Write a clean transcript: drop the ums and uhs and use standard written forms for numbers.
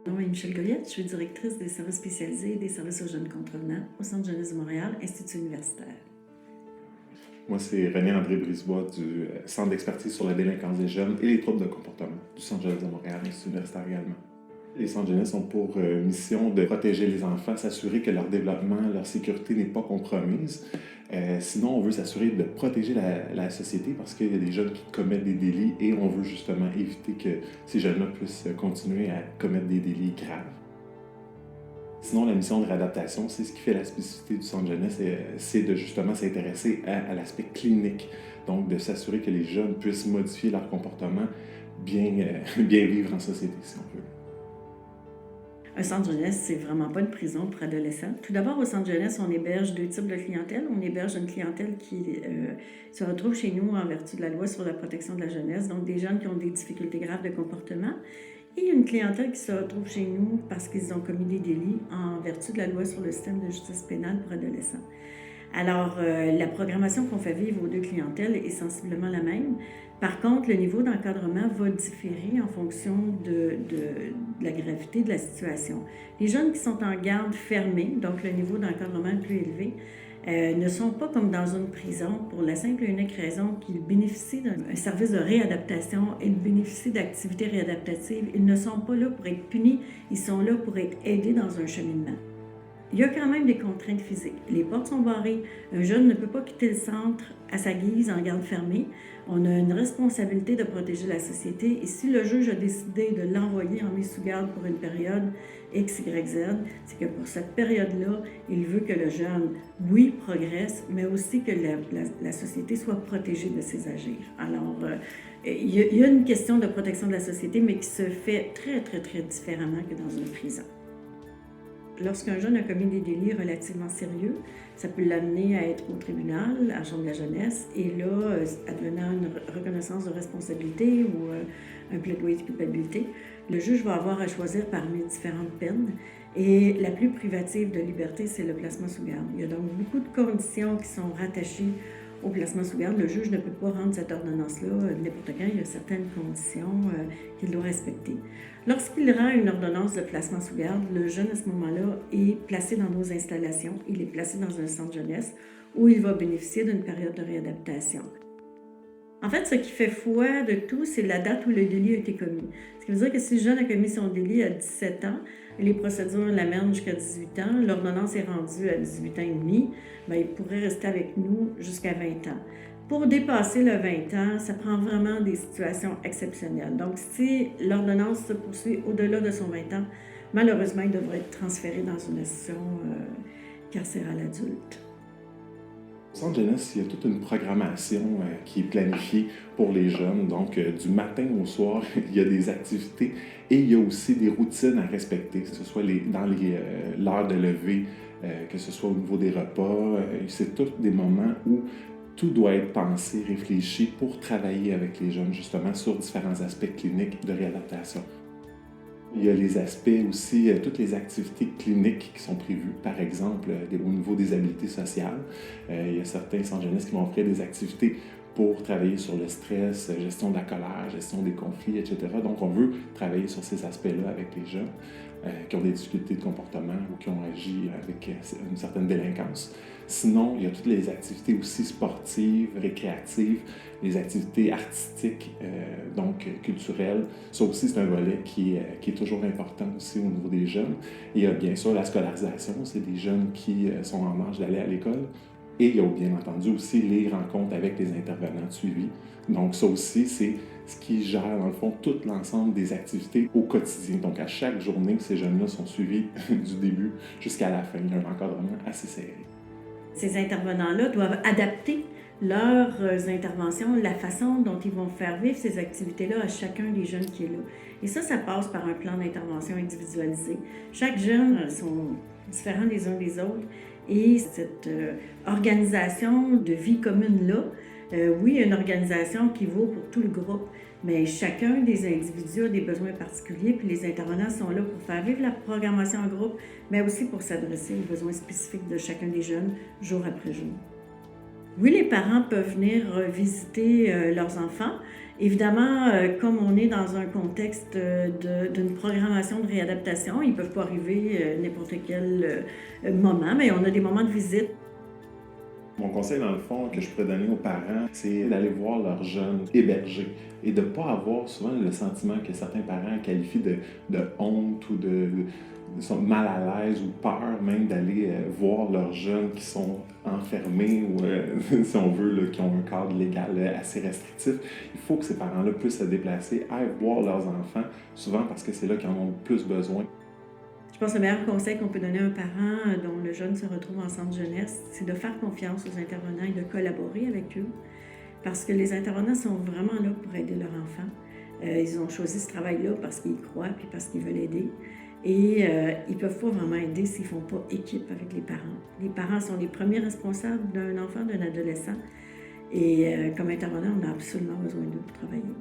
Mon nom est Michèle Goyette, je suis directrice des services spécialisés et des services aux jeunes contrevenants au Centre jeunesse de Montréal, Institut universitaire. Moi, c'est René-André Brisebois du Centre d'expertise sur la délinquance des jeunes et les troubles de comportement du Centre jeunesse de Montréal, Institut universitaire également. Les centres jeunesse ont pour mission de protéger les enfants, s'assurer que leur développement, leur sécurité n'est pas compromise. Sinon, on veut s'assurer de protéger la société parce qu'il y a des jeunes qui commettent des délits et on veut justement éviter que ces jeunes-là puissent continuer à commettre des délits graves. Sinon, la mission de réadaptation, c'est ce qui fait la spécificité du centre jeunesse, c'est de justement s'intéresser à l'aspect clinique. Donc, de s'assurer que les jeunes puissent modifier leur comportement, bien vivre en société, si on veut. Un centre jeunesse, c'est vraiment pas une prison pour adolescents. Tout d'abord, au centre jeunesse, on héberge deux types de clientèle. On héberge une clientèle qui se retrouve chez nous en vertu de la loi sur la protection de la jeunesse, donc des jeunes qui ont des difficultés graves de comportement, et une clientèle qui se retrouve chez nous parce qu'ils ont commis des délits en vertu de la loi sur le système de justice pénale pour adolescents. Alors, la programmation qu'on fait vivre aux deux clientèles est sensiblement la même. Par contre, le niveau d'encadrement va différer en fonction de la gravité de la situation. Les jeunes qui sont en garde fermée, donc le niveau d'encadrement est plus élevé, ne sont pas comme dans une prison pour la simple et unique raison qu'ils bénéficient d'un service de réadaptation et bénéficient d'activités réadaptatives. Ils ne sont pas là pour être punis, ils sont là pour être aidés dans un cheminement. Il y a quand même des contraintes physiques. Les portes sont barrées. Un jeune ne peut pas quitter le centre à sa guise en garde fermée. On a une responsabilité de protéger la société et si le juge a décidé de l'envoyer en mise sous garde pour une période X, Y, Z, c'est que pour cette période-là, il veut que le jeune, oui, progresse, mais aussi que la société soit protégée de ses agirs. Alors, il y a une question de protection de la société, mais qui se fait très, très, très différemment que dans une prison. Lorsqu'un jeune a commis des délits relativement sérieux, ça peut l'amener à être au tribunal, à la chambre de la jeunesse, et là, advenant une reconnaissance de responsabilité ou un plaidoyer de culpabilité, le juge va avoir à choisir parmi différentes peines. Et la plus privative de liberté, c'est le placement sous garde. Il y a donc beaucoup de conditions qui sont rattachées au placement sous garde. Le juge ne peut pas rendre cette ordonnance-là n'importe quand. Il y a certaines conditions qu'il doit respecter. Lorsqu'il rend une ordonnance de placement sous garde, le jeune, à ce moment-là, est placé dans nos installations. Il est placé dans un centre jeunesse où il va bénéficier d'une période de réadaptation. En fait, ce qui fait foi de tout, c'est la date où le délit a été commis. Ce qui veut dire que si le jeune a commis son délit à 17 ans, les procédures l'amènent jusqu'à 18 ans, l'ordonnance est rendue à 18 ans et demi, bien, il pourrait rester avec nous jusqu'à 20 ans. Pour dépasser le 20 ans, ça prend vraiment des situations exceptionnelles. Donc, si l'ordonnance se poursuit au-delà de son 20 ans, malheureusement, il devrait être transféré dans une institution carcérale adulte. Au centre jeunesse, il y a toute une programmation qui est planifiée pour les jeunes. Donc, du matin au soir, il y a des activités et il y a aussi des routines à respecter, que ce soit dans l'heure de lever, que ce soit au niveau des repas. C'est tous des moments où tout doit être pensé, réfléchi pour travailler avec les jeunes, justement, sur différents aspects cliniques de réadaptation. Il y a les aspects aussi, toutes les activités cliniques qui sont prévues, par exemple, au niveau des habiletés sociales. Il y a certains centres jeunesse qui vont offrir des activités pour travailler sur le stress, gestion de la colère, gestion des conflits, etc. Donc, on veut travailler sur ces aspects-là avec les jeunes qui ont des difficultés de comportement ou qui ont agi avec une certaine délinquance. Sinon, il y a toutes les activités aussi sportives, récréatives, les activités artistiques, donc culturelles. Ça aussi, c'est un volet qui est toujours important aussi au niveau des jeunes. Et il y a bien sûr la scolarisation, c'est des jeunes qui sont en âge d'aller à l'école. Et il y a bien entendu aussi les rencontres avec les intervenants de suivi. Donc ça aussi, c'est ce qui gère dans le fond tout l'ensemble des activités au quotidien. Donc à chaque journée, ces jeunes-là sont suivis du début jusqu'à la fin. Il y a un encadrement assez serré. Ces intervenants-là doivent adapter leurs interventions, la façon dont ils vont faire vivre ces activités-là à chacun des jeunes qui est là. Et ça passe par un plan d'intervention individualisé. Chaque jeune sont différents les uns des autres et cette organisation de vie commune-là, oui, il y a une organisation qui vaut pour tout le groupe, mais chacun des individus a des besoins particuliers, puis les intervenants sont là pour faire vivre la programmation en groupe, mais aussi pour s'adresser aux besoins spécifiques de chacun des jeunes, jour après jour. Oui, les parents peuvent venir visiter leurs enfants Évidemment, comme on est dans un contexte d'une programmation de réadaptation, ils ne peuvent pas arriver n'importe quel moment, mais on a des moments de visite. Mon conseil, dans le fond, que je pourrais donner aux parents, c'est d'aller voir leurs jeunes hébergés et de ne pas avoir souvent le sentiment que certains parents qualifient de honte ou sont mal à l'aise ou peur même d'aller voir leurs jeunes qui sont enfermés ou, si on veut, là, qui ont un cadre légal assez restrictif. Il faut que ces parents-là puissent se déplacer, aillent voir leurs enfants, souvent parce que c'est là qu'ils en ont le plus besoin. Je pense que le meilleur conseil qu'on peut donner à un parent dont le jeune se retrouve en centre jeunesse, c'est de faire confiance aux intervenants et de collaborer avec eux. Parce que les intervenants sont vraiment là pour aider leur enfant. Ils ont choisi ce travail-là parce qu'ils y croient et parce qu'ils veulent aider. Et ils ne peuvent pas vraiment aider s'ils ne font pas équipe avec les parents. Les parents sont les premiers responsables d'un enfant, d'un adolescent. Et comme intervenant, on a absolument besoin d'eux pour travailler.